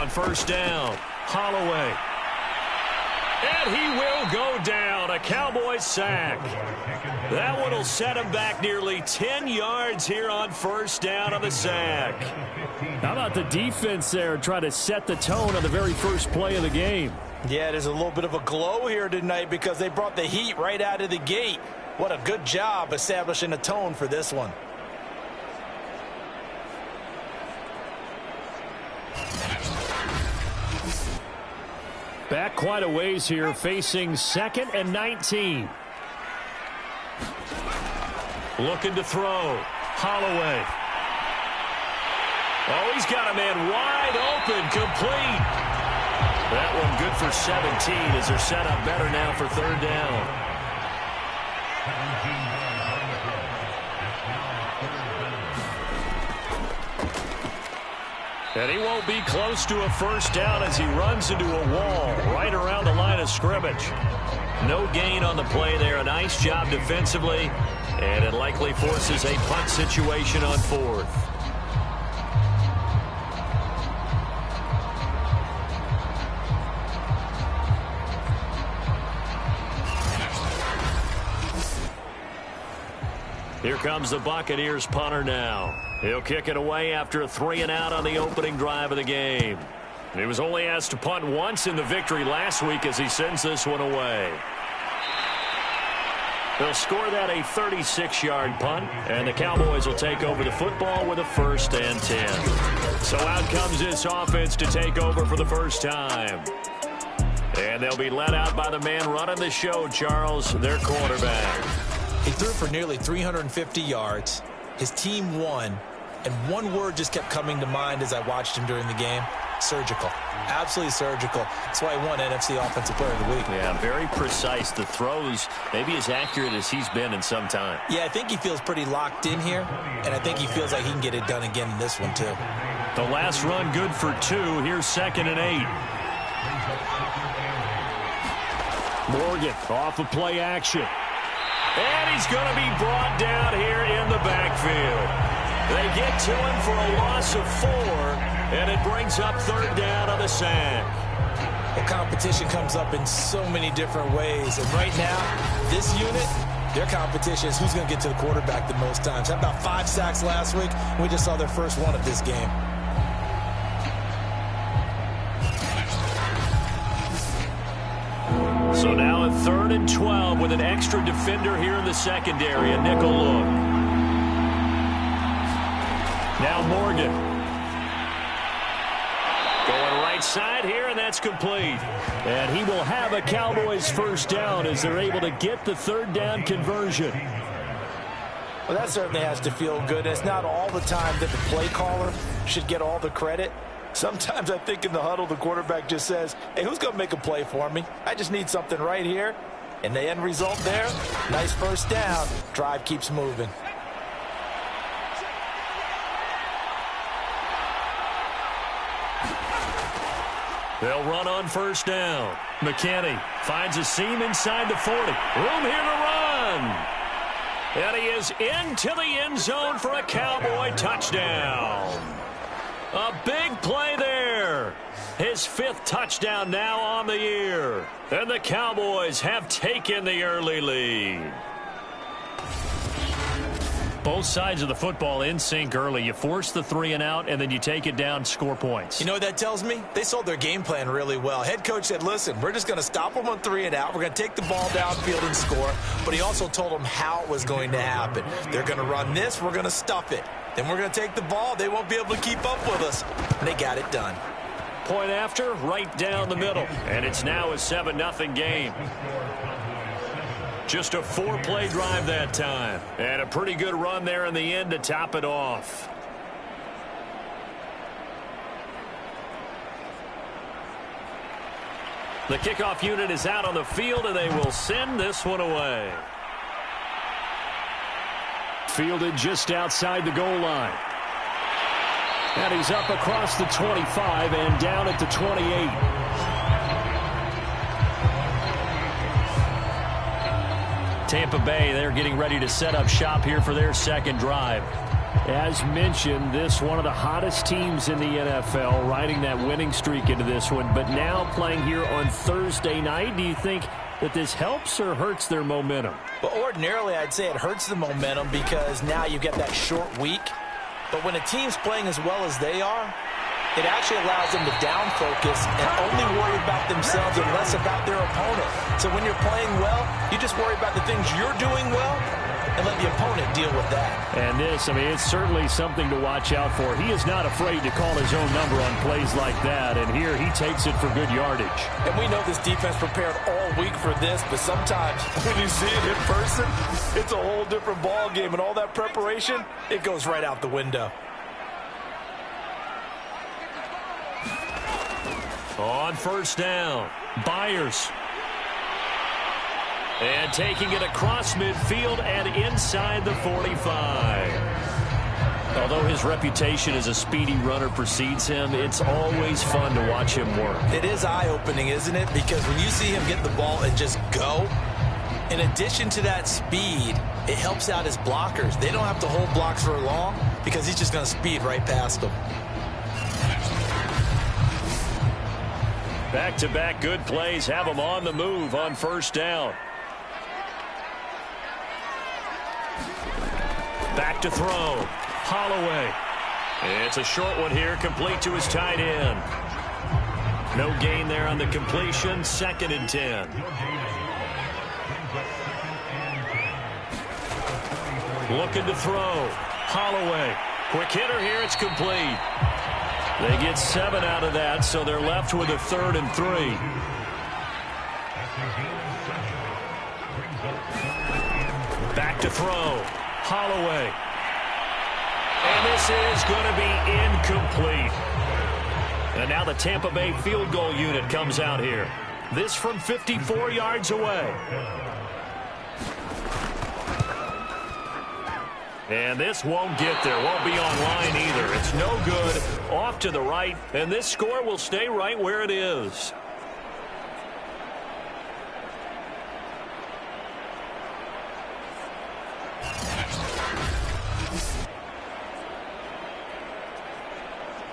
on first down. Holloway. And he will go down. A Cowboys sack. That one will set him back nearly 10 yards here on first down on the sack. How about the defense there trying to set the tone on the very first play of the game? Yeah, there's a little bit of a glow here tonight because they brought the heat right out of the gate. What a good job establishing a tone for this one. Back quite a ways here, facing 2nd and 19. Looking to throw. Holloway. Oh, he's got a man wide open, complete. That one good for 17 as they're set up better now for third down. And he won't be close to a first down as he runs into a wall right around the line of scrimmage. No gain on the play there. A nice job defensively. And it likely forces a punt situation on 4th. Here comes the Buccaneers punter now. He'll kick it away after a 3-and-out on the opening drive of the game. He was only asked to punt once in the victory last week as he sends this one away. They'll score that a 36-yard punt, and the Cowboys will take over the football with a 1st and 10. So out comes this offense to take over for the first time. And they'll be led out by the man running the show, Charles, their quarterback. He threw for nearly 350 yards. His team won, and one word just kept coming to mind as I watched him during the game: surgical. Absolutely surgical. That's why he won NFC Offensive Player of the Week. Yeah, very precise. The throws maybe as accurate as he's been in some time. Yeah, I think he feels pretty locked in here, and I think he feels like he can get it done again in this one too. The last run good for 2. Here's 2nd and 8. Morgan off of play action. And he's going to be brought down here in the backfield. They get to him for a loss of 4, and it brings up third down on the sack. The competition comes up in so many different ways, and right now, this unit, their competition is who's going to get to the quarterback the most times. How about 5 sacks last week? We just saw their first one of this game. So now a 3rd and 12 with an extra defender here in the secondary. A nickel look. Now Morgan. Going right side here, and that's complete. And he will have a Cowboys first down as they're able to get the third down conversion. Well, that certainly has to feel good. It's not all the time that the play caller should get all the credit. Sometimes I think in the huddle, the quarterback just says, hey, who's going to make a play for me? I just need something right here. And the end result there, nice first down. Drive keeps moving. They'll run on first down. McKinney finds a seam inside the 40. Room here to run. And he is into the end zone for a Cowboy touchdown. A big play there. His 5th touchdown now on the year. And the Cowboys have taken the early lead. Both sides of the football in sync early. You force the 3-and-out, and then you take it down, score points. You know what that tells me? They sold their game plan really well. Head coach said, listen, we're just going to stop them on 3-and-out. We're going to take the ball downfield and score. But he also told them how it was going to happen. They're going to run this. We're going to stuff it. Then we're going to take the ball. They won't be able to keep up with us. And they got it done. Point after, right down the middle. And it's now a 7-0 game. Just a 4-play drive that time. And a pretty good run there in the end to top it off. The kickoff unit is out on the field, and they will send this one away. Fielded just outside the goal line. And he's up across the 25 and down at the 28. Tampa Bay, they're getting ready to set up shop here for their second drive. As mentioned, this one of the hottest teams in the NFL, riding that winning streak into this one, but now playing here on Thursday night. Do you think that this helps or hurts their momentum? Well, ordinarily, I'd say it hurts the momentum because now you get that short week. But when a team's playing as well as they are, it actually allows them to down focus and only worry about themselves and less about their opponent. So when you're playing well, you just worry about the things you're doing well and let the opponent deal with that. And this, I mean, it's certainly something to watch out for. He is not afraid to call his own number on plays like that, and here he takes it for good yardage. And we know this defense prepared all week for this, but sometimes when you see it in person, it's a whole different ball game, and all that preparation, it goes right out the window. On first down, Byers. And taking it across midfield and inside the 45. Although his reputation as a speedy runner precedes him, it's always fun to watch him work. It is eye-opening, isn't it? Because when you see him get the ball and just go, in addition to that speed, it helps out his blockers. They don't have to hold blocks for long because he's just going to speed right past them. Back-to-back good plays have him on the move on first down. Back to throw. Holloway. It's a short one here, complete to his tight end. No gain there on the completion, 2nd and 10. Looking to throw. Holloway. Quick hitter here, it's complete. They get 7 out of that, so they're left with a 3rd and 3. Back to throw. Holloway. And this is going to be incomplete. And now the Tampa Bay field goal unit comes out here. This from 54 yards away. And this won't get there, won't be online either. It's no good, off to the right, and this score will stay right where it is.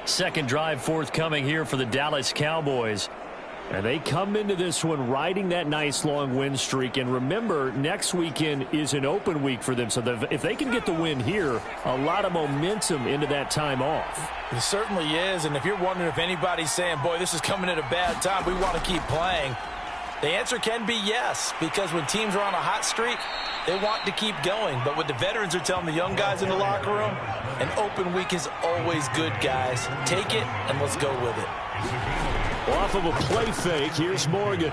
Second drive forthcoming here for the Dallas Cowboys. And they come into this one riding that nice long win streak. And remember, next weekend is an open week for them. So if they can get the win here, a lot of momentum into that time off. It certainly is. And if you're wondering if anybody's saying, boy, this is coming at a bad time, we want to keep playing, the answer can be yes. Because when teams are on a hot streak, they want to keep going. But what the veterans are telling the young guys in the locker room, an open week is always good, guys. Take it and let's go with it. Off of a play fake, here's Morgan.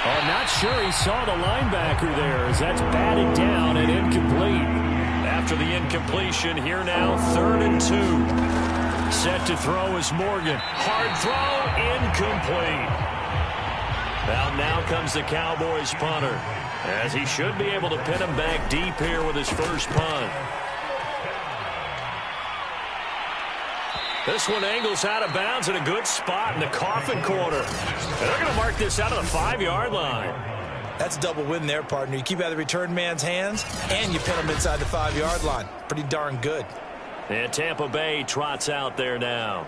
Oh, not sure he saw the linebacker there as that's batted down and incomplete. After the incompletion, here now, 3rd and 2. Set to throw is Morgan. Hard throw, incomplete. Now comes the Cowboys punter, as he should be able to pin him back deep here with his first punt. This one angles out of bounds in a good spot in the coffin corner. And they're going to mark this out of the 5-yard line. That's a double win there, partner. You keep out of the return man's hands, and you pin him inside the 5-yard line. Pretty darn good. And Tampa Bay trots out there now.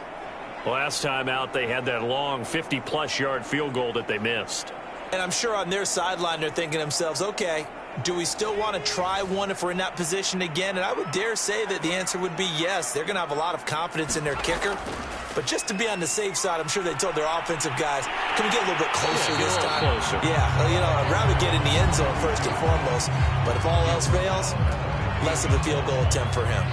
Last time out, they had that long 50-plus yard field goal that they missed. And I'm sure on their sideline, they're thinking to themselves, okay, do we still want to try one if we're in that position again? And I would dare say that the answer would be yes. They're going to have a lot of confidence in their kicker. But just to be on the safe side, I'm sure they told their offensive guys, can we get a little bit closer this time? Closer. Yeah, well, you know, I'd rather get in the end zone first and foremost. But if all else fails, less of a field goal attempt for him.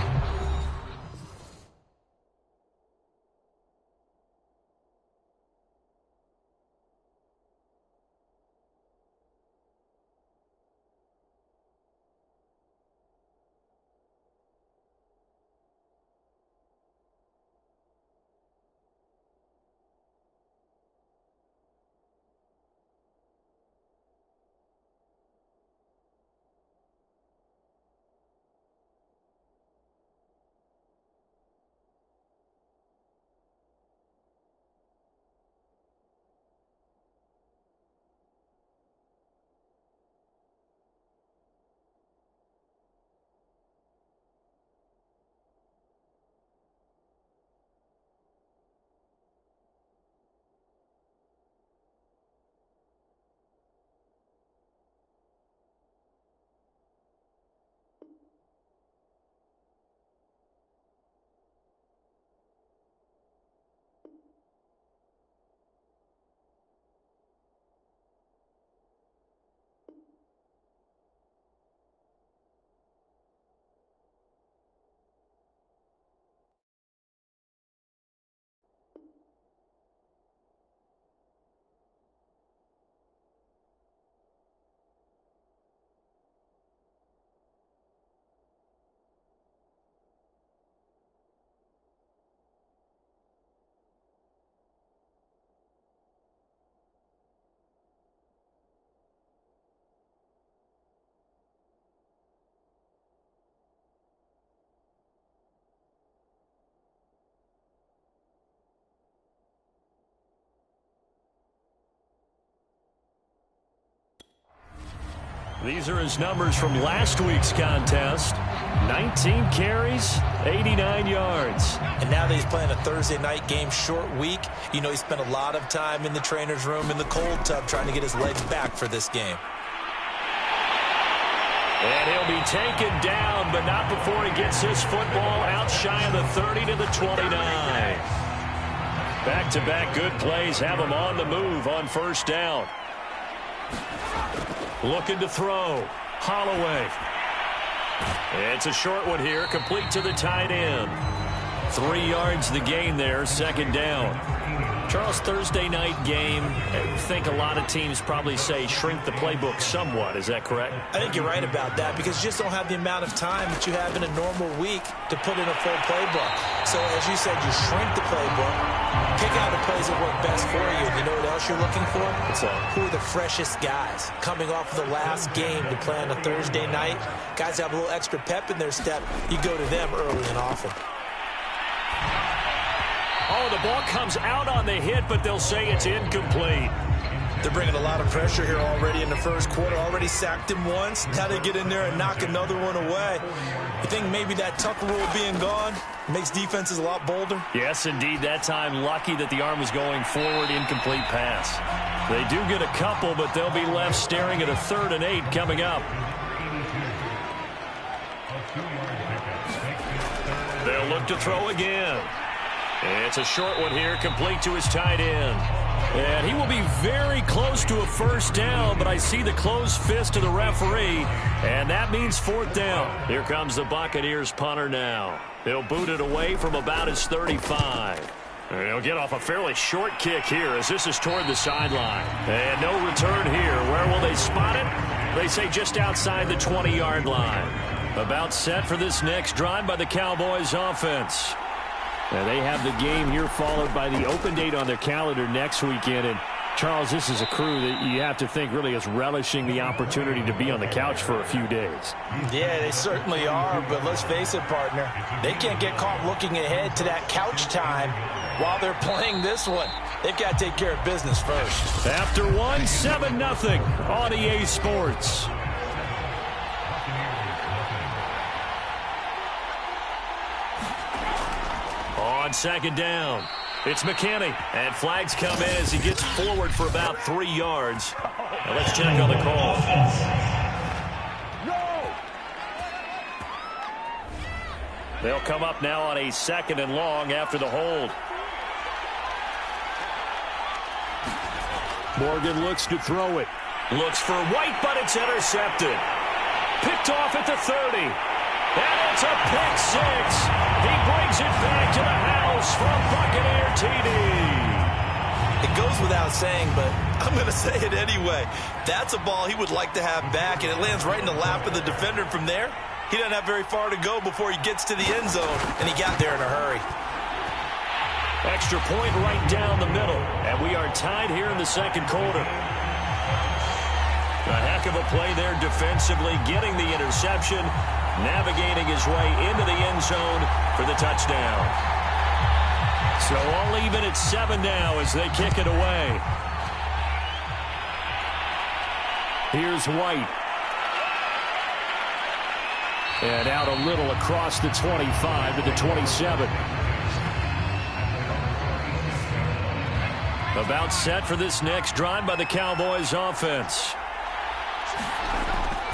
These are his numbers from last week's contest. 19 carries, 89 yards. And now that he's playing a Thursday night game, short week, you know he spent a lot of time in the trainer's room in the cold tub trying to get his legs back for this game. And he'll be taken down, but not before he gets this football out shy of the 30 to the 29. Back-to-back good plays have him on the move on first down. Looking to throw. Holloway. It's a short one here, complete to the tight end. 3 yards the gain there, second down. Charles, Thursday night game, I think a lot of teams probably say shrink the playbook somewhat. Is that correct? I think you're right about that because you just don't have the amount of time that you have in a normal week to put in a full playbook. So as you said, you shrink the playbook, pick out the plays that work best for you. And you know what else you're looking for? What's that? Who are the freshest guys coming off of the last game to play on a Thursday night? Guys have a little extra pep in their step. You go to them early and often. Oh, the ball comes out on the hit, but they'll say it's incomplete. They're bringing a lot of pressure here already in the first quarter. Already sacked him once. Now they get in there and knock another one away. You think maybe that Tucker rule being gone makes defenses a lot bolder? Yes, indeed. That time, lucky that the arm was going forward, incomplete pass. They do get a couple, but they'll be left staring at a 3rd and 8 coming up. They'll look to throw again. It's a short one here, complete to his tight end. And he will be very close to a first down, but I see the closed fist of the referee, and that means 4th down. Here comes the Buccaneers punter now. He'll boot it away from about his 35. And he'll get off a fairly short kick here as this is toward the sideline. And no return here. Where will they spot it? They say just outside the 20-yard line. About set for this next drive by the Cowboys offense. Now they have the game here followed by the open date on their calendar next weekend. And, Charles, this is a crew that you have to think really is relishing the opportunity to be on the couch for a few days. Yeah, they certainly are, but let's face it, partner. They can't get caught looking ahead to that couch time while they're playing this one. They've got to take care of business first. After one, 7-0 on EA Sports. On second down, it's McKinney, and flags come in as he gets forward for about 3 yards. Now let's check on the call. They'll come up now on a 2nd and long after the hold. Morgan looks to throw it. Looks for White, but it's intercepted. Picked off at the 30. And it's a pick 6. He brings it back to the house for a Buccaneer TD. It goes without saying, but I'm going to say it anyway. That's a ball he would like to have back, and it lands right in the lap of the defender from there. He doesn't have very far to go before he gets to the end zone, and he got there in a hurry. Extra point right down the middle, and we are tied here in the second quarter. A heck of a play there defensively, getting the interception, navigating his way into the end zone for the touchdown. So all even at 7 now as they kick it away. Here's White. And out a little across the 25 to the 27. About set for this next drive by the Cowboys offense.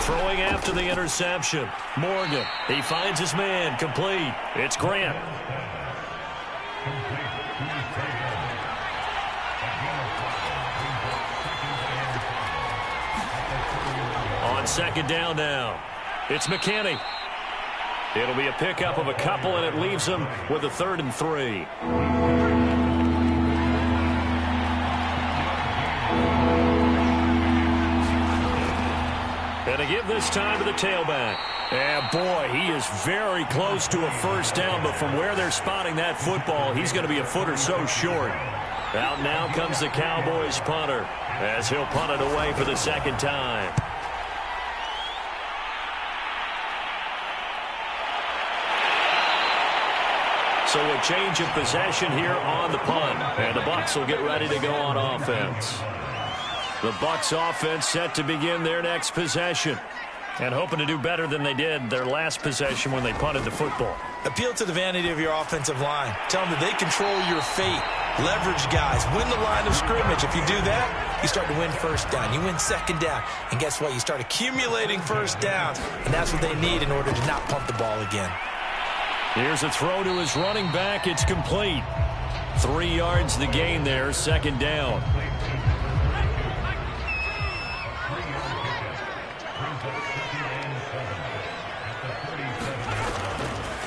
Throwing after the interception. Morgan, he finds his man, complete. It's Grant. On second down now, it's McKinney. It'll be a pickup of a couple, and it leaves them with a 3rd and 3. And to give this time to the tailback. And boy, he is very close to a first down, but from where they're spotting that football, he's going to be a foot or so short. Out now comes the Cowboys punter as he'll punt it away for the second time. So a change of possession here on the punt. And the Bucs will get ready to go on offense. The Bucs offense set to begin their next possession. And hoping to do better than they did their last possession when they punted the football. Appeal to the vanity of your offensive line. Tell them that they control your fate. Leverage guys. Win the line of scrimmage. If you do that, you start to win first down. You win second down. And guess what? You start accumulating first downs. And that's what they need in order to not punt the ball again. Here's a throw to his running back. It's complete. 3 yards the gain there. Second down.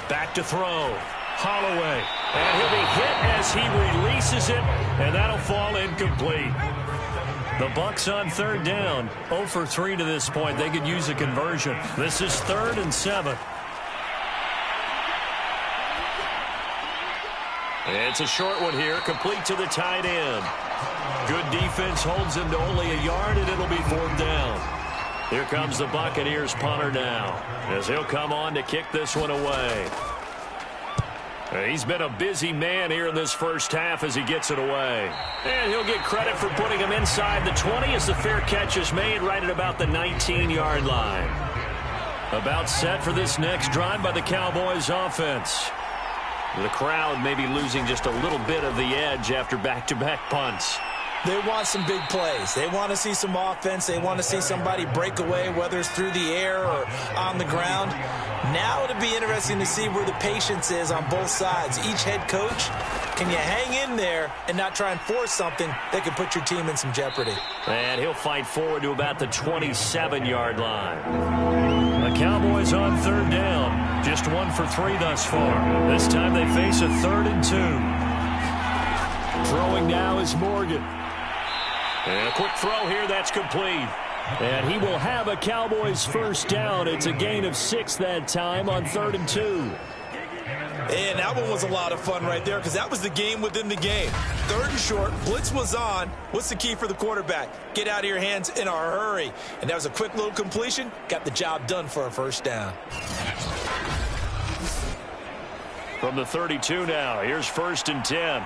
Back to throw. Holloway. And he'll be hit as he releases it. And that'll fall incomplete. The Bucs on third down. 0 for 3 to this point. They could use a conversion. This is 3rd and 7. It's a short one here. Complete to the tight end. Good defense holds him to only a yard, and it'll be 4th down. Here comes the Buccaneers punter now, as he'll come on to kick this one away. He's been a busy man here in this first half as he gets it away. And he'll get credit for putting him inside the 20 as the fair catch is made right at about the 19-yard line. About set for this next drive by the Cowboys offense. The crowd may be losing just a little bit of the edge after back-to-back punts. They want some big plays. They want to see some offense. They want to see somebody break away, whether it's through the air or on the ground. Now it'll be interesting to see where the patience is on both sides. Each head coach, can you hang in there and not try and force something that could put your team in some jeopardy? And he'll fight forward to about the 27-yard line. The Cowboys on third down. Just 1 for 3 thus far. This time they face a 3rd and 2. Throwing now is Morgan. And a quick throw here, that's complete. And he will have a Cowboys first down. It's a gain of 6 that time on 3rd and 2. And that one was a lot of fun right there because that was the game within the game. 3rd and short, blitz was on. What's the key for the quarterback? Get out of your hands in a hurry. And that was a quick little completion. Got the job done for a first down. From the 32 now, here's 1st and 10.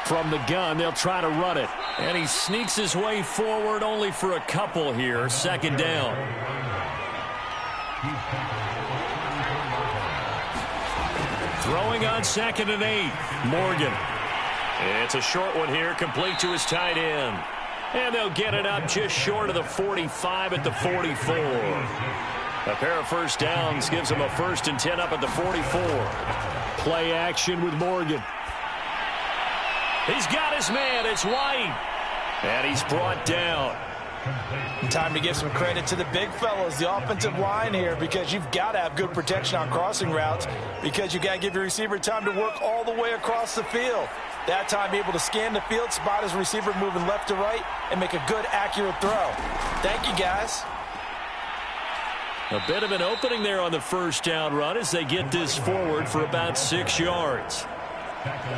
From the gun, they'll try to run it. And he sneaks his way forward only for a couple here. 2nd down. Throwing on 2nd and 8. Morgan. It's a short one here, complete to his tight end. And they'll get it up just short of the 45 at the 44. A pair of first downs gives them a 1st and 10 up at the 44. Play action with Morgan. He's got his man. It's White. And he's brought down. Time to give some credit to the big fellas, the offensive line here, because you've got to have good protection on crossing routes because you got to give your receiver time to work all the way across the field. That time, be able to scan the field, spot his receiver moving left to right, and make a good, accurate throw. Thank you, guys. A bit of an opening there on the first down run as they get this forward for about 6 yards.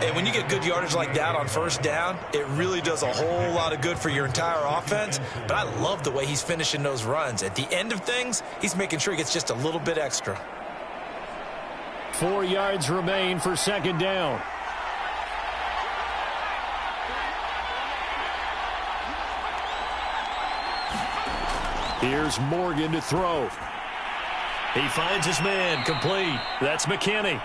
And when you get good yardage like that on first down, it really does a whole lot of good for your entire offense. But I love the way he's finishing those runs. At the end of things, he's making sure he gets just a little bit extra. 4 yards remain for 2nd down. Here's Morgan to throw. He finds his man, complete. That's McKinney.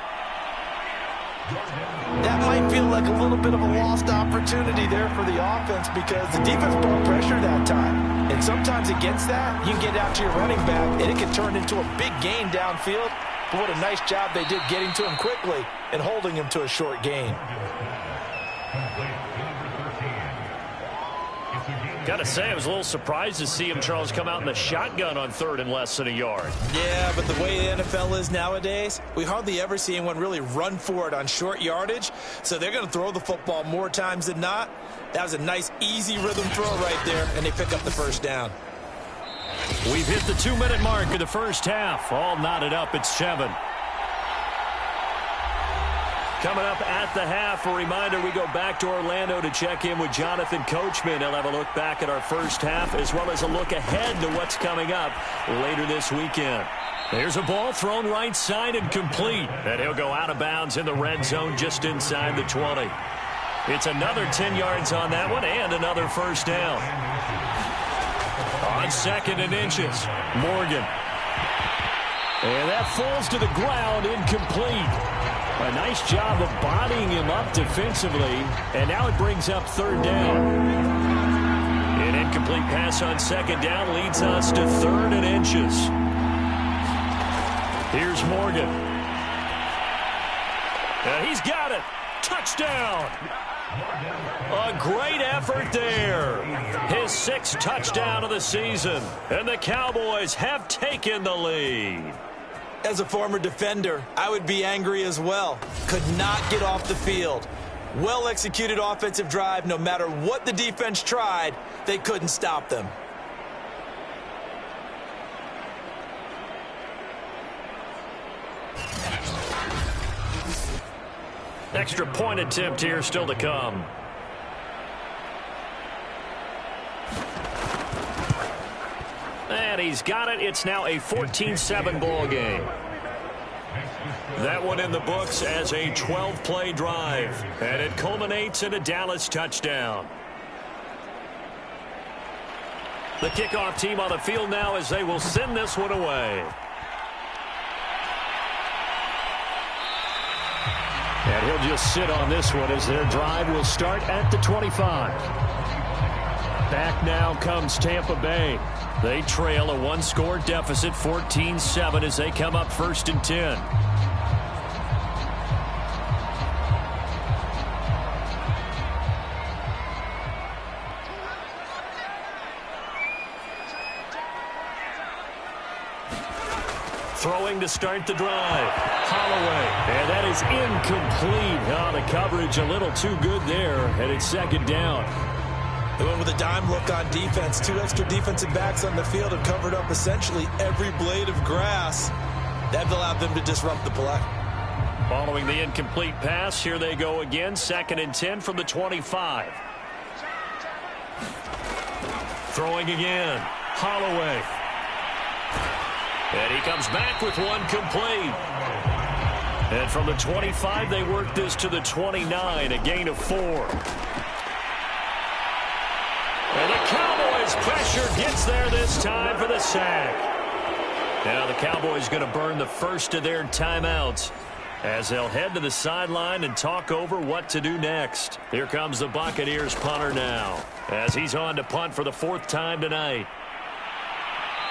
That might feel like a little bit of a lost opportunity there for the offense because the defense brought pressure that time. And sometimes against that, you can get out to your running back, and it can turn into a big gain downfield. But what a nice job they did getting to him quickly and holding him to a short gain. Got to say, I was a little surprised to see him, Charles, come out in the shotgun on 3rd and less than a yard. Yeah, but the way the NFL is nowadays, we hardly ever see anyone really run for it on short yardage. So they're going to throw the football more times than not. That was a nice, easy rhythm throw right there, and they pick up the first down. We've hit the 2-minute mark of the first half. All knotted up at 7. Coming up at the half, a reminder, we go back to Orlando to check in with Jonathan Coachman. He'll have a look back at our first half as well as a look ahead to what's coming up later this weekend. There's a ball thrown right side and complete. And he'll go out of bounds in the red zone just inside the 20. It's another 10 yards on that one and another first down. On 2nd and inches, Morgan. And that falls to the ground, incomplete. A nice job of bodying him up defensively. And now it brings up 3rd down. An incomplete pass on 2nd down leads us to 3rd and inches. Here's Morgan. He's got it. Touchdown. A great effort there. His 6th touchdown of the season. And the Cowboys have taken the lead. As a former defender, I would be angry as well. Could not get off the field. Well-executed offensive drive. No matter what the defense tried, they couldn't stop them. Extra point attempt here still to come. And he's got it. It's now a 14-7 ball game. That one in the books as a 12-play drive. And it culminates in a Dallas touchdown. The kickoff team on the field now as they will send this one away. And he'll just sit on this one as their drive will start at the 25. Back now comes Tampa Bay. They trail a 1-score deficit, 14-7, as they come up 1st and 10. Throwing to start the drive. Holloway. And that is incomplete. Oh, the coverage a little too good there. And it's 2nd down. They went with a dime look on defense. 2 extra defensive backs on the field and covered up essentially every blade of grass. That allowed them to disrupt the play. Following the incomplete pass, here they go again. 2nd and 10 from the 25. Throwing again. Holloway. And he comes back with one complete. And from the 25, they work this to the 29, a gain of 4. And the Cowboys' pressure gets there this time for the sack. Now the Cowboys going to burn the first of their timeouts as they'll head to the sideline and talk over what to do next. Here comes the Buccaneers punter now as he's on to punt for the 4th time tonight.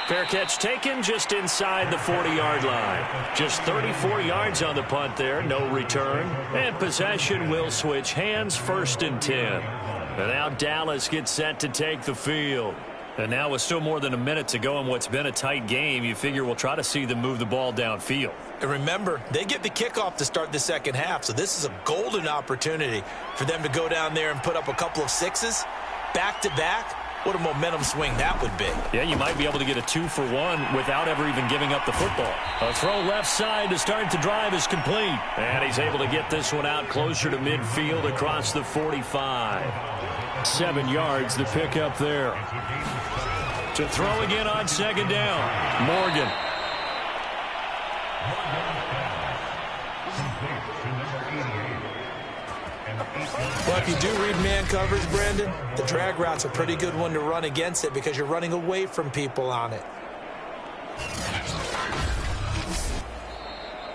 Fair catch taken just inside the 40-yard line. Just 34 yards on the punt there, no return. And possession will switch hands, 1st and 10. And now Dallas gets set to take the field. And now with still more than a minute to go in what's been a tight game, you figure we'll try to see them move the ball downfield. And remember, they get the kickoff to start the 2nd half, so this is a golden opportunity for them to go down there and put up a couple of 6s back-to-back. What a momentum swing that would be. Yeah, you might be able to get a 2-for-1 without ever even giving up the football. A throw left side to start the drive is complete. And he's able to get this one out closer to midfield across the 45. 7 yards to pick up there. To throw again on 2nd down. Morgan. Well, if you do read man coverage, Brandon, the drag route's a pretty good one to run against it because you're running away from people on it.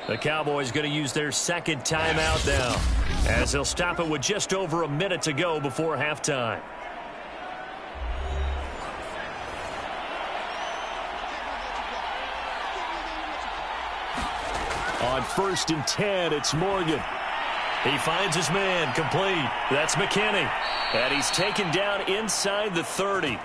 The Cowboys going to use their 2nd timeout now as they'll stop it with just over a minute to go before halftime. On 1st and 10, it's Morgan. He finds his man, complete. That's McKinney. And he's taken down inside the 30.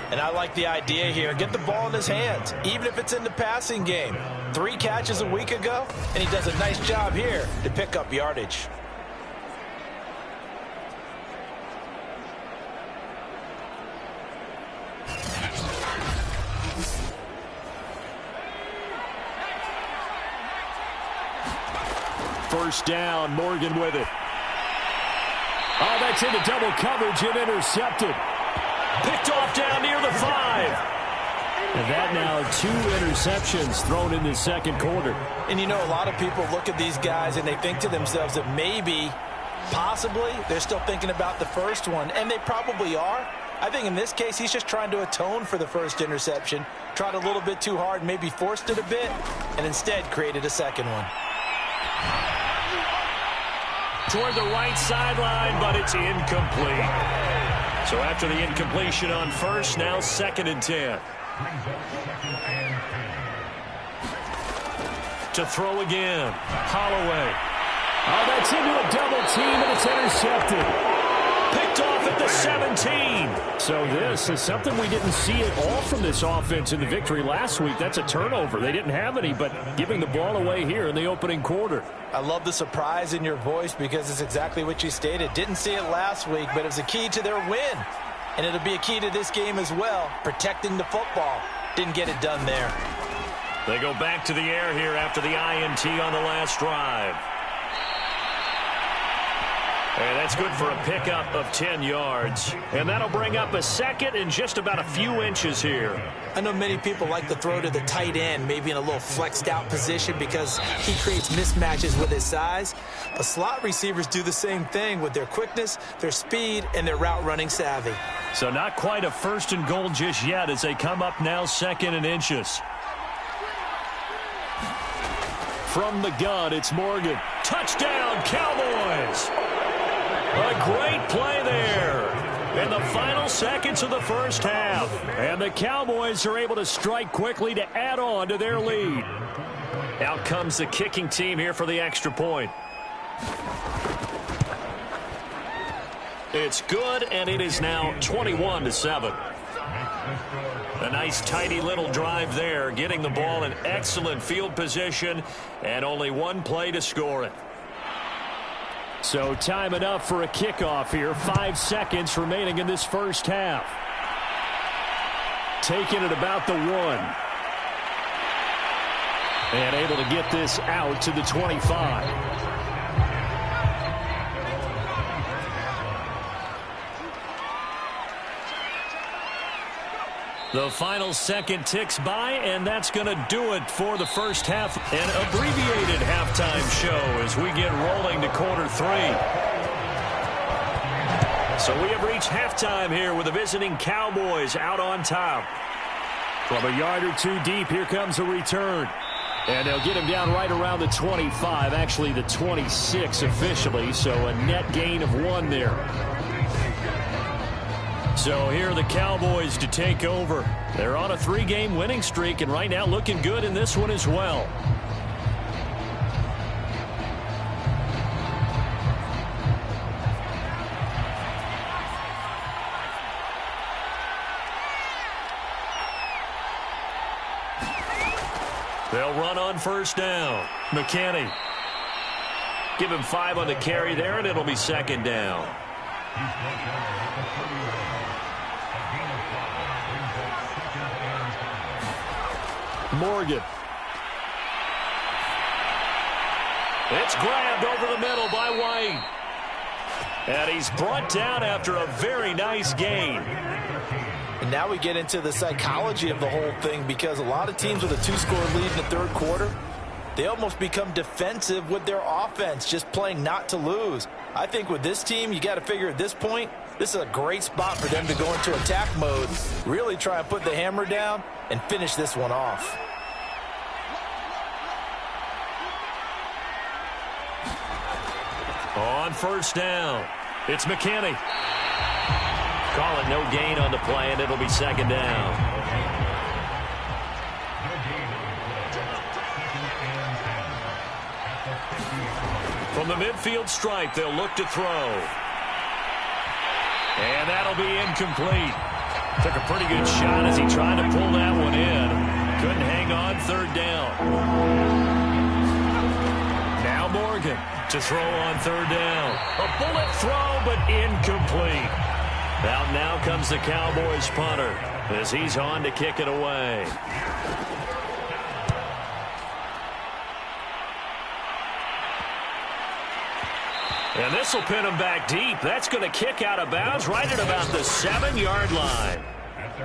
And I like the idea here. Get the ball in his hands, even if it's in the passing game. 3 catches a week ago, and he does a nice job here to pick up yardage. First down, Morgan with it. Oh, that's into double coverage and intercepted. Picked off down near the 5. And that now 2 interceptions thrown in the second quarter. And you know, a lot of people look at these guys and they think to themselves that maybe, possibly, they're still thinking about the first one. And they probably are. I think in this case, he's just trying to atone for the first interception. Tried a little bit too hard, maybe forced it a bit, and instead created a second one. Toward the right sideline, but it's incomplete. So after the incompletion on first, now 2nd and 10. To throw again, Holloway. Oh, that's into a double team, and it's intercepted. Picked off at the 17. So this is something we didn't see at all from this offense in the victory last week. That's a turnover. They didn't have any, but giving the ball away here in the opening quarter. I love the surprise in your voice because it's exactly what you stated. Didn't see it last week, but it was a key to their win. And it'll be a key to this game as well, protecting the football. Didn't get it done there. They go back to the air here after the INT on the last drive. And that's good for a pickup of 10 yards. And that'll bring up a 2nd and just about a few inches here. I know many people like to throw to the tight end, maybe in a little flexed out position because he creates mismatches with his size. But slot receivers do the same thing with their quickness, their speed, and their route running savvy. So not quite a 1st and goal just yet as they come up now 2nd and inches. From the gun, it's Morgan. Touchdown, Cowboys! A great play there in the final seconds of the first half. And the Cowboys are able to strike quickly to add on to their lead. Out comes the kicking team here for the extra point. It's good, and it is now 21-7. A nice, tidy little drive there, getting the ball in excellent field position, and only one play to score it. So time enough for a kickoff here. 5 seconds remaining in this first half. Taking it about the 1. And able to get this out to the 25. The final second ticks by, and that's going to do it for the first half. An abbreviated halftime show as we get rolling to quarter 3. So we have reached halftime here with the visiting Cowboys out on top. From a yard or 2 deep, here comes a return. And they'll get him down right around the 25, actually the 26 officially, so a net gain of 1 there. So here are the Cowboys to take over. They're on a 3-game winning streak, and right now looking good in this one as well. They'll run on first down. McKinney. Give him 5 on the carry there, and it'll be 2nd down. Morgan. It's grabbed over the middle by White. And he's brought down after a very nice gain. And now we get into the psychology of the whole thing because a lot of teams with a 2-score lead in the third quarter, they almost become defensive with their offense, just playing not to lose. I think with this team, you got to figure at this point, this is a great spot for them to go into attack mode, really try and put the hammer down and finish this one off. On first down, it's McKinney. Call it no gain on the play, and it'll be 2nd down. From the midfield stripe, they'll look to throw. And that'll be incomplete. Took a pretty good shot as he tried to pull that one in. Couldn't hang on 3rd down. Now Morgan to throw on 3rd down. A bullet throw, but incomplete. Out now comes the Cowboys punter as he's on to kick it away. And this will pin him back deep. That's going to kick out of bounds right at about the 7-yard line.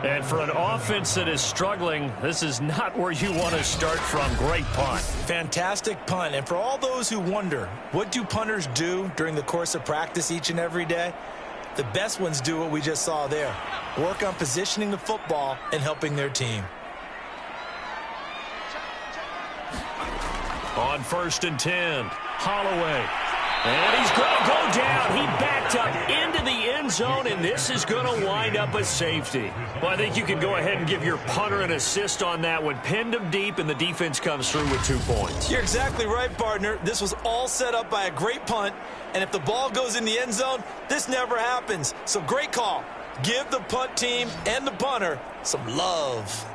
And for an offense that is struggling, this is not where you want to start from. Great punt. Fantastic punt. And for all those who wonder, what do punters do during the course of practice each and every day? The best ones do what we just saw there. Work on positioning the football and helping their team. On 1st and 10, Holloway. And he's going to go down. He backed up into the end zone, and this is going to wind up a safety. Well, I think you can go ahead and give your punter an assist on that one. Pinned him deep, and the defense comes through with 2 points. You're exactly right, partner. This was all set up by a great punt, and if the ball goes in the end zone, this never happens. So great call. Give the punt team and the punter some love.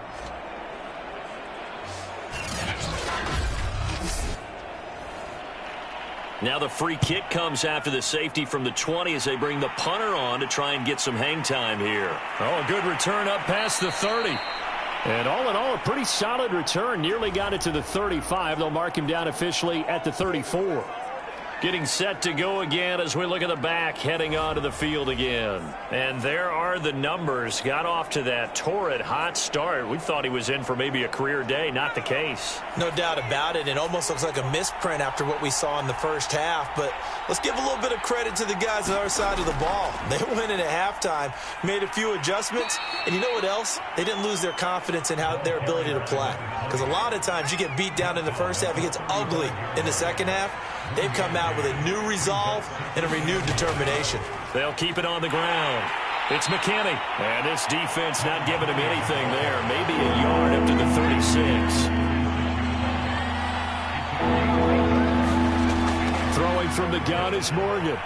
Now the free kick comes after the safety from the 20 as they bring the punter on to try and get some hang time here. Oh, a good return up past the 30. And all in all, a pretty solid return. Nearly got it to the 35. They'll mark him down officially at the 34. Getting set to go again as we look at the back, heading onto the field again. And there are the numbers. Got off to that torrid hot start. We thought he was in for maybe a career day. Not the case. No doubt about it. It almost looks like a misprint after what we saw in the first half. But let's give a little bit of credit to the guys on our side of the ball. They went in at halftime, made a few adjustments. And you know what else? They didn't lose their confidence in their ability to play. Because a lot of times you get beat down in the first half. It gets ugly in the second half. They've come out with a new resolve and a renewed determination. They'll keep it on the ground. It's McKinney. And this defense not giving him anything there. Maybe a yard up to the 36. Throwing from the gun is Morgan.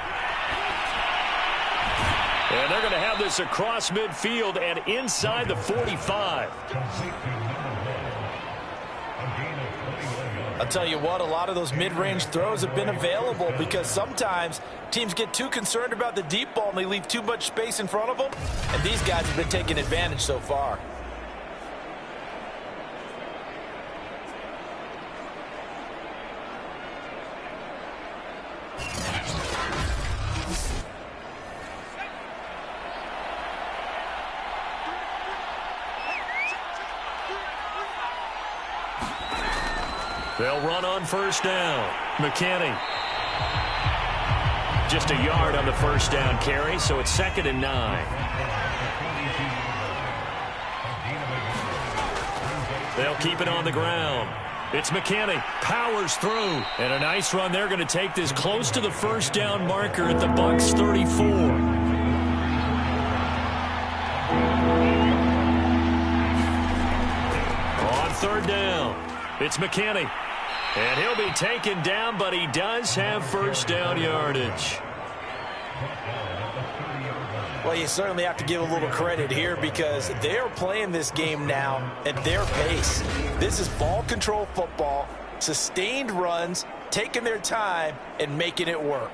And they're going to have this across midfield and inside the 45. I'll tell you what, a lot of those mid-range throws have been available because sometimes teams get too concerned about the deep ball and they leave too much space in front of them. And these guys have been taking advantage so far. They'll run on 1st down. McKinney. Just a yard on the 1st down carry, so it's 2nd and 9. They'll keep it on the ground. It's McKinney. Powers through. And a nice run. They're going to take this close to the 1st down marker at the Bucs 34. On 3rd down, it's McKinney. And he'll be taken down, but he does have 1st down yardage. Well, you certainly have to give a little credit here because they're playing this game now at their pace. This is ball control football, sustained runs, taking their time, and making it work.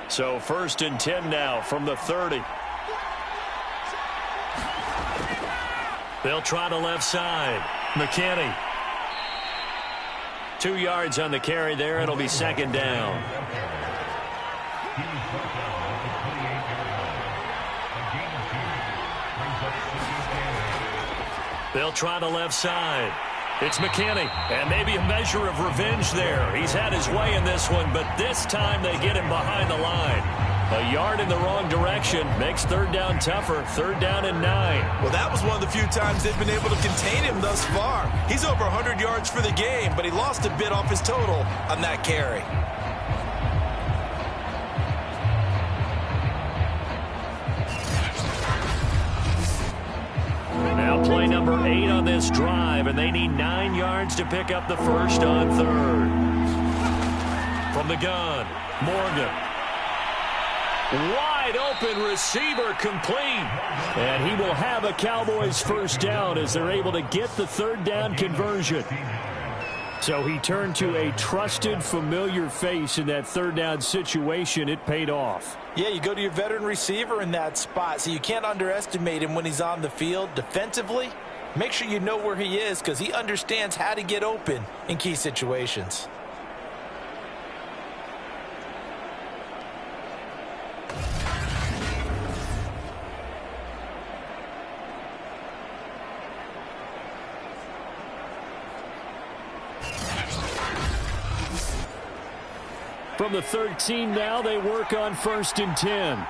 So 1st and 10 now from the 30. They'll try the left side. McKinney. 2 yards on the carry there. It'll be 2nd down. They'll try the left side. It's McKinney, and maybe a measure of revenge there. He's had his way in this one, but this time they get him behind the line. A yard in the wrong direction makes 3rd down tougher. 3rd down and 9. Well, that was one of the few times they've been able to contain him thus far. He's over 100 yards for the game, but he lost a bit off his total on that carry. Now play number 8 on this drive, and they need 9 yards to pick up the 1st on 3rd. From the gun, Morgan. Wide open receiver complete. And he will have a Cowboys 1st down as they're able to get the 3rd down conversion. So he turned to a trusted, familiar face in that 3rd down situation. It paid off. Yeah, you go to your veteran receiver in that spot, so you can't underestimate him when he's on the field. Defensively, Make sure you know where he is because he understands how to get open in key situations. From the 13 now, they work on 1st and 10.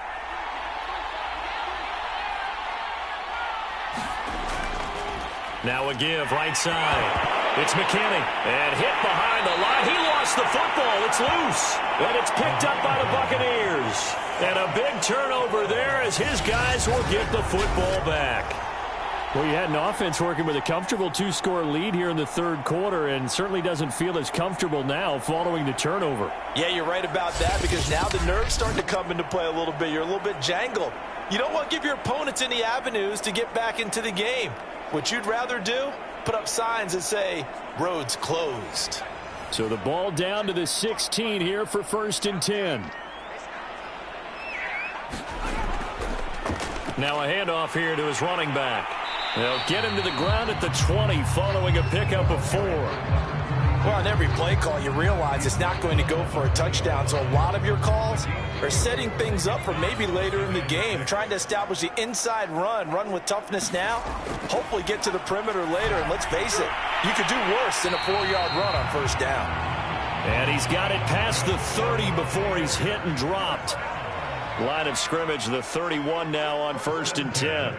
Now a give right side. It's McKinney. And hit behind the line. He lost the football. It's loose. And it's picked up by the Buccaneers. And a big turnover there as his guys will get the football back. Well, you had an offense working with a comfortable 2-score lead here in the 3rd quarter and certainly doesn't feel as comfortable now following the turnover. Yeah, you're right about that because now the nerves starting to come into play a little bit. You're a little bit jangled. You don't want to give your opponents any avenues to get back into the game. What you'd rather do, put up signs that say, roads closed. So the ball down to the 16 here for 1st and 10. Now a handoff here to his running back. They'll get him to the ground at the 20 following a pickup of 4. Well, on every play call, you realize it's not going to go for a touchdown. So a lot of your calls are setting things up for maybe later in the game, trying to establish the inside run with toughness now, hopefully get to the perimeter later. And let's face it, you could do worse than a 4-yard run on 1st down. And he's got it past the 30 before he's hit and dropped. Line of scrimmage, the 31 now on 1st and 10.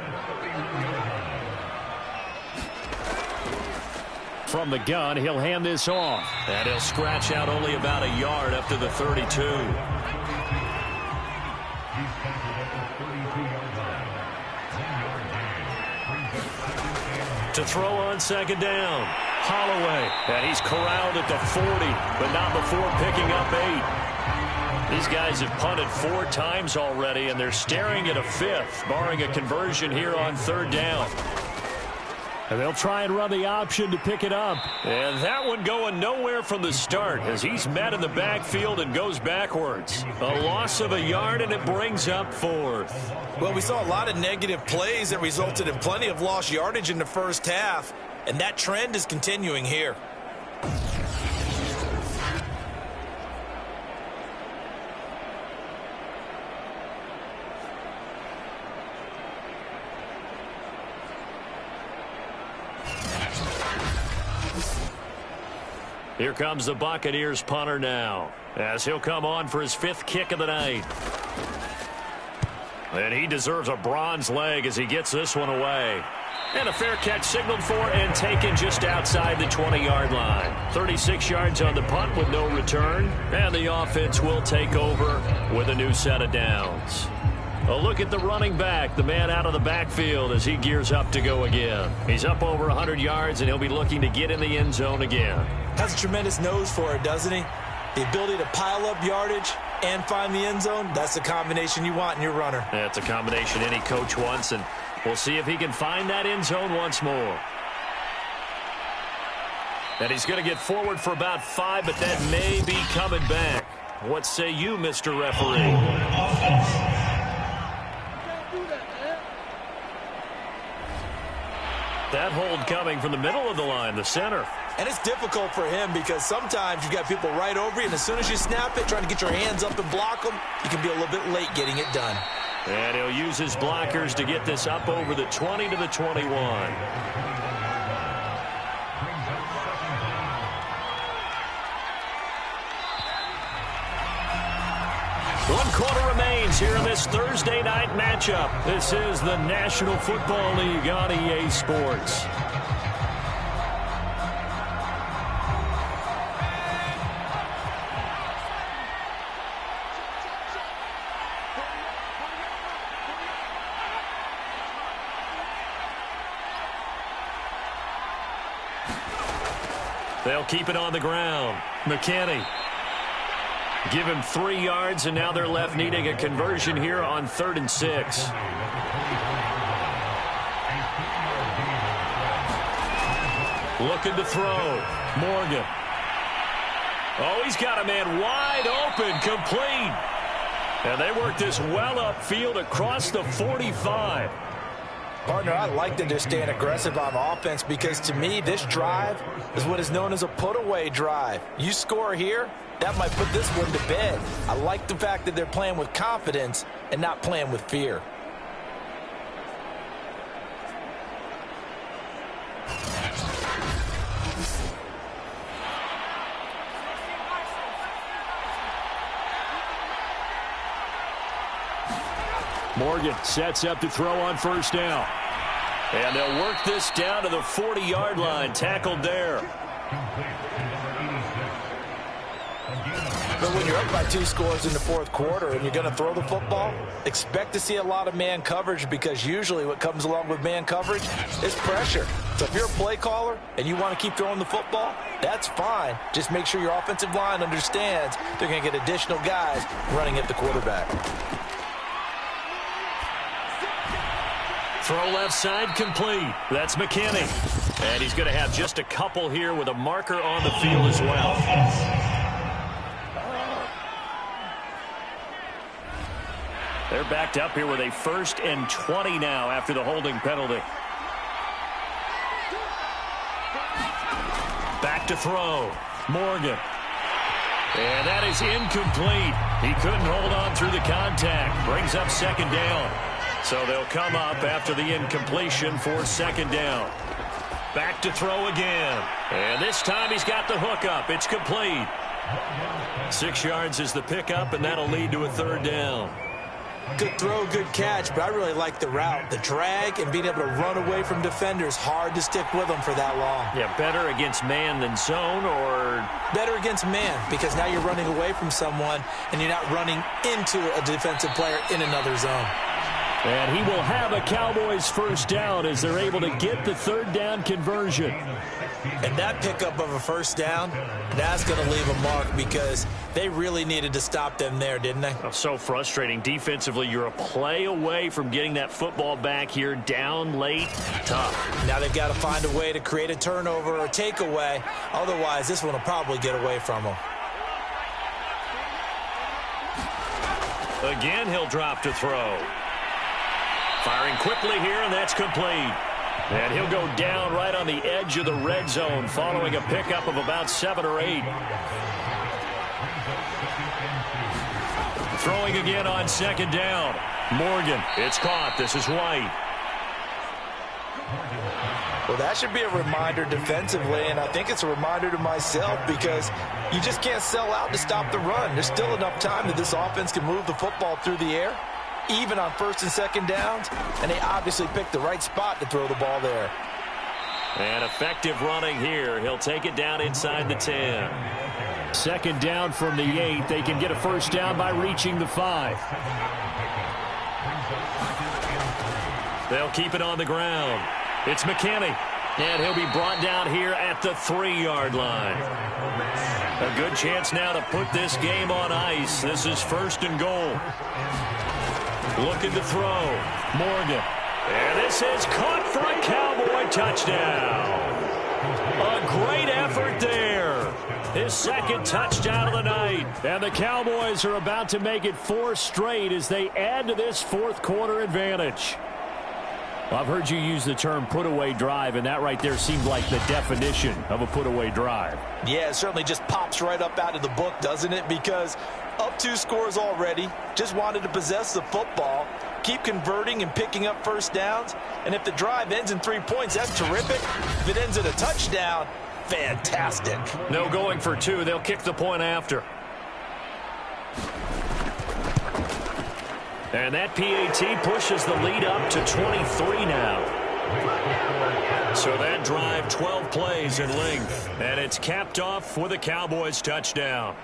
From the gun, he'll hand this off. And he'll scratch out only about a yard up to the 32. To throw on 2nd down. Holloway. And he's corralled at the 40, but not before picking up 8. These guys have punted 4 times already, and they're staring at a 5th, barring a conversion here on 3rd down. And they'll try and run the option to pick it up. And that one going nowhere from the start as he's met in the backfield and goes backwards. A loss of a yard, and it brings up 4th. Well, we saw a lot of negative plays that resulted in plenty of lost yardage in the 1st half, and that trend is continuing here. Here comes the Buccaneers punter now, as he'll come on for his 5th kick of the night. And he deserves a bronze leg as he gets this one away. And a fair catch signaled for and taken just outside the 20-yard line. 36 yards on the punt with no return. And the offense will take over with a new set of downs. A look at the running back, the man out of the backfield as he gears up to go again. He's up over 100 yards, and he'll be looking to get in the end zone again. Has a tremendous nose for it, doesn't he? The ability to pile up yardage and find the end zone, that's the combination you want in your runner. That's a combination any coach wants, and we'll see if he can find that end zone once more. And he's going to get forward for about 5, but that may be coming back. What say you, Mr. Referee? That hold coming from the middle of the line, the center. And it's difficult for him because sometimes you've got people right over you, and as soon as you snap it, trying to get your hands up and block them, you can be a little bit late getting it done. And he'll use his blockers to get this up over the 20 to the 21. 1 quarter remains here in this Thursday night matchup. This is the National Football League on EA Sports. They'll keep it on the ground. McKinney. Give him 3 yards, and now they're left needing a conversion here on 3rd and 6. Looking to throw. Morgan. Oh, he's got a man wide open, complete. And they work this well upfield across the 45. Partner, I like that they're staying aggressive on offense because to me, this drive is what is known as a put-away drive. You score here, that might put this one to bed. I like the fact that they're playing with confidence and not playing with fear. Morgan sets up to throw on first down. And they'll work this down to the 40-yard line. Tackled there. But when you're up by 2 scores in the fourth quarter and you're going to throw the football, expect to see a lot of man coverage because usually what comes along with man coverage is pressure. So if you're a play caller and you want to keep throwing the football, that's fine. Just make sure your offensive line understands they're going to get additional guys running at the quarterback. Throw left side complete. That's McKinney. And he's going to have just a couple here with a marker on the field as well. They're backed up here with a 1st and 20 now after the holding penalty. Back to throw. Morgan. And that is incomplete. He couldn't hold on through the contact. Brings up 2nd down. So they'll come up after the incompletion for 2nd down. Back to throw again. And this time he's got the hook up. It's complete. 6 yards is the pickup, and that'll lead to a 3rd down. Good throw, good catch, but I really like the route. The drag and being able to run away from defenders, hard to stick with them for that long. Yeah, better against man than zone, or? Better against man, because now you're running away from someone and you're not running into a defensive player in another zone. And he will have a Cowboys 1st down as they're able to get the 3rd down conversion. And that pickup of a 1st down, that's going to leave a mark because they really needed to stop them there, didn't they? Oh, so frustrating. Defensively, you're a play away from getting that football back here, down late. Tough. Now they've got to find a way to create a turnover or takeaway. Otherwise, this one will probably get away from them. Again, he'll drop to throw. Firing quickly here, and that's complete. And he'll go down right on the edge of the red zone following a pickup of about 7 or 8. Throwing again on 2nd down. Morgan, it's caught. This is White. Well, that should be a reminder defensively, and I think it's a reminder to myself because you just can't sell out to stop the run. There's still enough time that this offense can move the football through the air, even on 1st and 2nd downs, and they obviously picked the right spot to throw the ball there. And effective running here. He'll take it down inside the 10. 2nd down from the 8. They can get a 1st down by reaching the 5. They'll keep it on the ground. It's McKinney, and he'll be brought down here at the 3-yard line. A good chance now to put this game on ice. This is 1st and goal. Looking to throw. Morgan. And this is caught for a Cowboy touchdown. A great effort there. His 2nd touchdown of the night. And the Cowboys are about to make it 4 straight as they add to this 4th quarter advantage. Well, I've heard you use the term put-away drive, and that right there seemed like the definition of a put-away drive. Yeah, it certainly just pops right up out of the book, doesn't it? Because up 2 scores already, just wanted to possess the football, keep converting and picking up 1st downs, and if the drive ends in 3 points, that's terrific. If it ends in a touchdown, fantastic. No going for 2. They'll kick the point after. And that PAT pushes the lead up to 23 now. So that drive, 12 plays in length. And it's capped off with a Cowboys touchdown.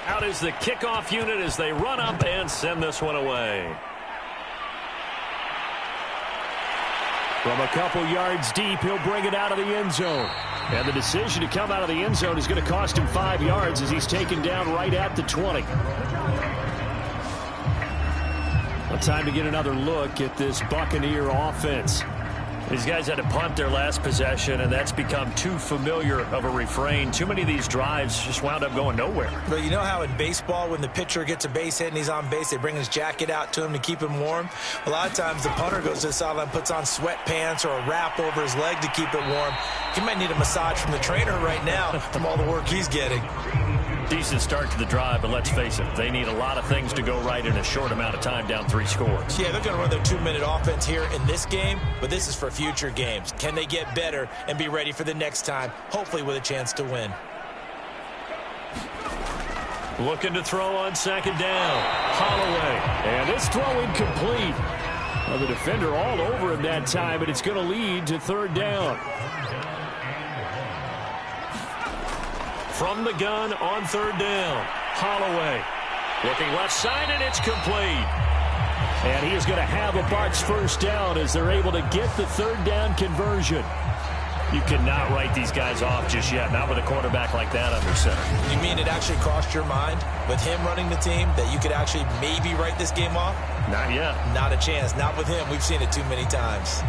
Out is the kickoff unit as they run up and send this one away. From a couple yards deep, he'll bring it out of the end zone. And the decision to come out of the end zone is going to cost him 5 yards as he's taken down right at the 20. Well, time to get another look at this Buccaneer offense. These guys had to punt their last possession, and that's become too familiar of a refrain. Too many of these drives just wound up going nowhere. But you know how in baseball, when the pitcher gets a base hit and he's on base, they bring his jacket out to him to keep him warm? A lot of times the punter goes to the sideline, puts on sweatpants or a wrap over his leg to keep it warm. He might need a massage from the trainer right now from all the work he's getting. Decent start to the drive, but let's face it, they need a lot of things to go right in a short amount of time, down 3 scores. Yeah, they're going to run their 2-minute offense here in this game, but this is for future games. Can they get better and be ready for the next time, hopefully with a chance to win? Looking to throw on second down. Holloway. And this throw incomplete. Well, the defender all over him that time, but it's going to lead to third down. From the gun on third down. Holloway looking left side, and it's complete. And he is going to have a Bucs first down as they're able to get the third down conversion. You cannot write these guys off just yet, not with a quarterback like that under center. You mean it actually crossed your mind with him running the team that you could actually maybe write this game off? Not yet. Not a chance. Not with him. We've seen it too many times.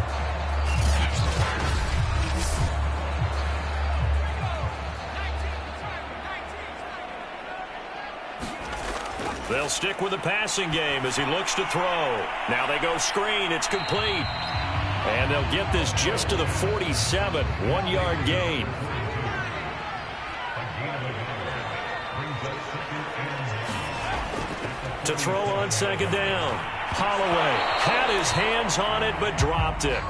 They'll stick with the passing game as he looks to throw. Now they go screen. It's complete. And they'll get this just to the 47. 1-yard gain. To throw on second down. Holloway had his hands on it but dropped it.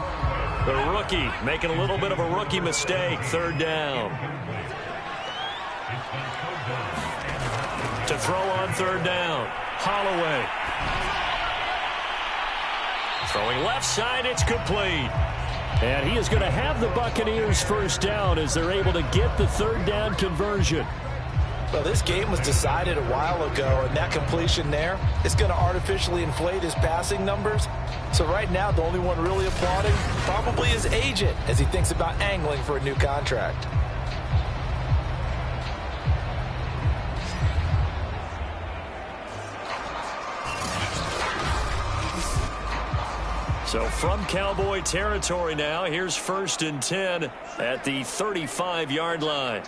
The rookie making a little bit of a rookie mistake. Third down. To throw on third down. Holloway. Throwing left side, it's complete. And he is going to have the Buccaneers first down as they're able to get the third down conversion. Well, this game was decided a while ago, and that completion there is going to artificially inflate his passing numbers. So right now, the only one really applauding probably his agent as he thinks about angling for a new contract. So from Cowboy territory now, here's 1st and 10 at the 35-yard line.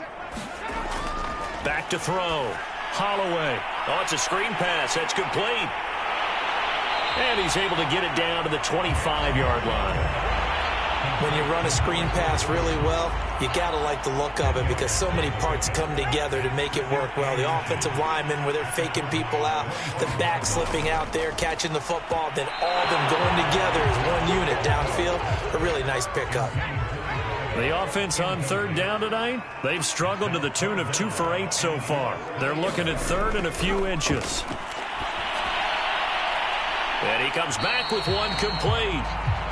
Back to throw. Holloway. Oh, it's a screen pass. That's complete. And he's able to get it down to the 25-yard line. When you run a screen pass really well, you got to like the look of it because so many parts come together to make it work well. The offensive linemen where they're faking people out, the back slipping out there, catching the football, then all of them going together as one unit downfield. A really nice pickup. The offense on third down tonight, they've struggled to the tune of 2 for 8 so far. They're looking at third and a few inches. And he comes back with one complete.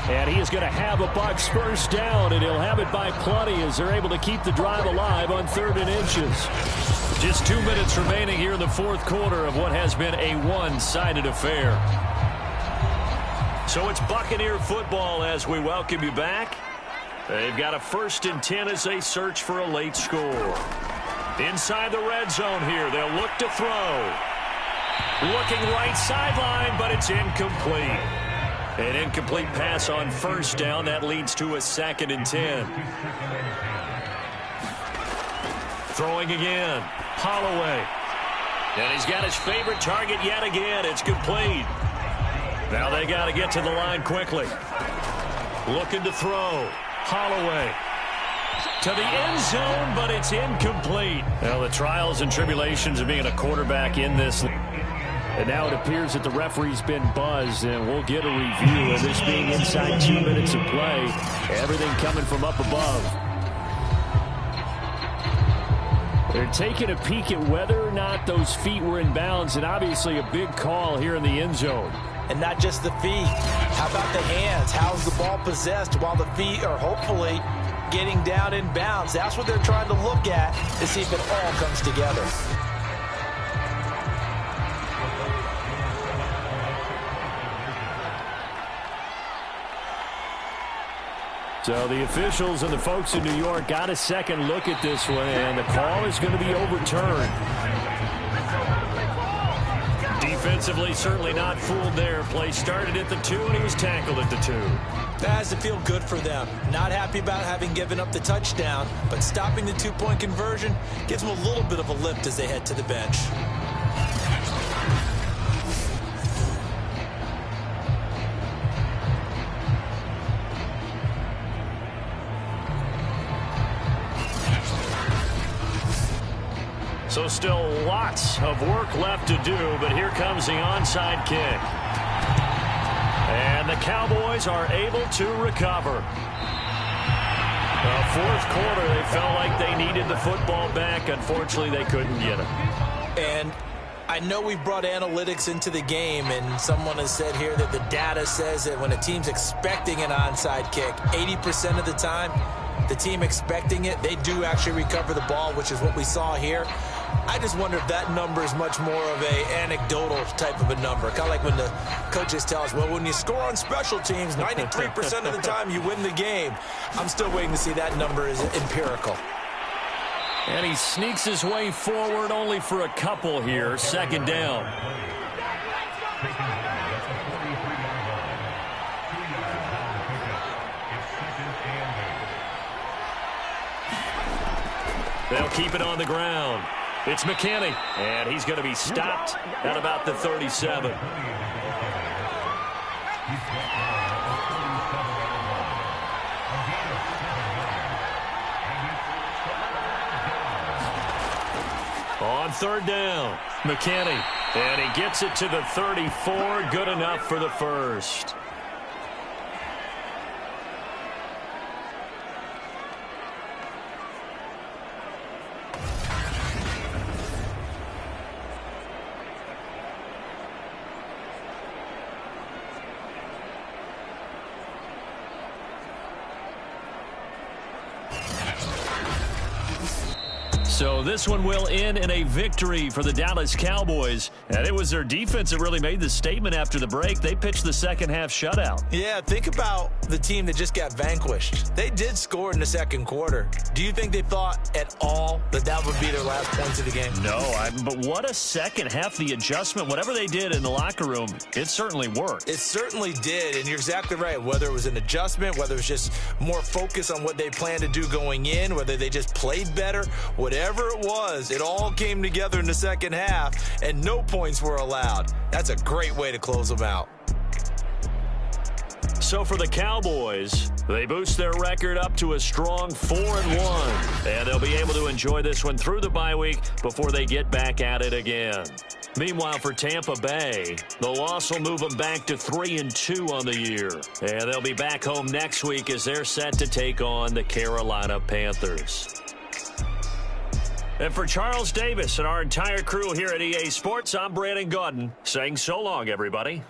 And he is going to have a Bucs first down, and he'll have it by plenty as they're able to keep the drive alive on 3rd and inches. Just 2 minutes remaining here in the 4th quarter of what has been a one-sided affair. So it's Buccaneer football as we welcome you back. They've got a 1st and 10 as they search for a late score. Inside the red zone here, they'll look to throw. Looking right sideline, but it's incomplete. An incomplete pass on first down. That leads to a 2nd and 10. Throwing again. Holloway. And he's got his favorite target yet again. It's complete. Now they got to get to the line quickly. Looking to throw. Holloway. To the end zone, but it's incomplete. Well, the trials and tribulations of being a quarterback in this. And now it appears that the referee's been buzzed, and we'll get a review of this being inside 2 minutes of play. Everything coming from up above. They're taking a peek at whether or not those feet were in bounds, and obviously a big call here in the end zone. And not just the feet. How about the hands? How's the ball possessed while the feet are hopefully getting down in bounds? That's what they're trying to look at to see if it all comes together. So the officials and the folks in New York got a second look at this one, and the call is going to be overturned. Defensively, certainly not fooled there. Play started at the 2, and he was tackled at the 2. That has to feel good for them. Not happy about having given up the touchdown, but stopping the 2-point conversion gives them a little bit of a lift as they head to the bench. So still lots of work left to do, but here comes the onside kick. And the Cowboys are able to recover. The fourth quarter, they felt like they needed the football back. Unfortunately, they couldn't get it. And I know we've brought analytics into the game, and someone has said here that the data says that when a team's expecting an onside kick, 80% of the time, the team expecting it, they do actually recover the ball, which is what we saw here. I just wonder if that number is much more of a anecdotal type of a number. Kind of like when the coaches tell us, well, when you score on special teams, 93% of the time you win the game. I'm still waiting to see that number is empirical. And he sneaks his way forward only for a couple here. Second down. They'll keep it on the ground. It's McKinney, and he's going to be stopped at about the 37. On third down, McKinney, and he gets it to the 34. Good enough for the first. So this one will end in a victory for the Dallas Cowboys. And it was their defense that really made the statement after the break. They pitched the second-half shutout. Yeah, think about the team that just got vanquished. They did score in the second quarter. Do you think they thought at all that that would be their last points of the game? No, but what a second half. The adjustment, whatever they did in the locker room, it certainly worked. It certainly did, and you're exactly right. Whether it was an adjustment, whether it was just more focus on what they planned to do going in, whether they just played better, whatever it was, it all came together in the second half, and no points were allowed. That's a great way to close them out. So for the Cowboys, they boost their record up to a strong 4-1. And they'll be able to enjoy this one through the bye week before they get back at it again. Meanwhile, for Tampa Bay, the loss will move them back to 3-2 on the year. And they'll be back home next week as they're set to take on the Carolina Panthers. And for Charles Davis and our entire crew here at EA Sports, I'm Brandon Gaudin saying so long, everybody.